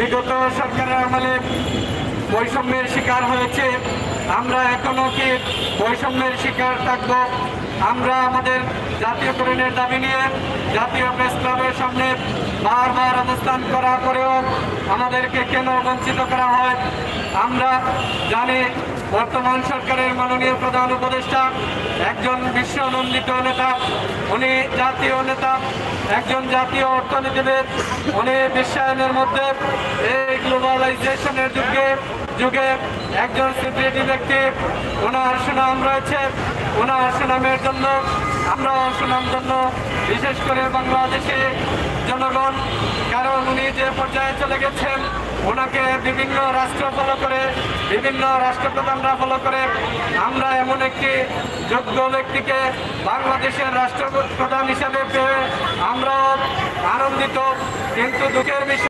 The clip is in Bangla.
বিগত সরকারের আমলে বৈষম্যের শিকার হয়েছে। আমরা এখনো কি বৈষম্যের শিকার থাকবো? আমরা আমাদের জাতীয়করণের দাবি নিয়ে জাতীয় প্রেস ক্লাবের সামনে বারবার অবস্থান করার পরেও আমাদেরকে কেন বঞ্চিত করা হয়? আমরা জানি বর্তমান সরকারের মাননীয় প্রধান উপদেষ্টা একজন বিশ্বনন্দিত নেতা, উনি জাতীয় নেতা, একজন জাতীয় অর্থনীতিবিদ। উনি বিশ্বায়নের মধ্যে এই গ্লোবালাইজেশনের যুগে একজন সিকিউরিটি ব্যক্তি। ওনার সুনাম রয়েছে, ওনার সুনামের জন্য আমরা সুনাম জন্য বিশেষ করে বাংলাদেশে জনগণ, কারণ উনি যে পর্যায়ে চলে গেছেন ওনাকে বিভিন্ন রাষ্ট্র ফলো করে, বিভিন্ন রাষ্ট্রপ্রধানরা ফলো করে। আমরা এমন একটি যোগ্য ব্যক্তিকে বাংলাদেশের রাষ্ট্রপ্রধান হিসেবে পেয়ে আমরা আনন্দিত, কিন্তু দুঃখের বিষয়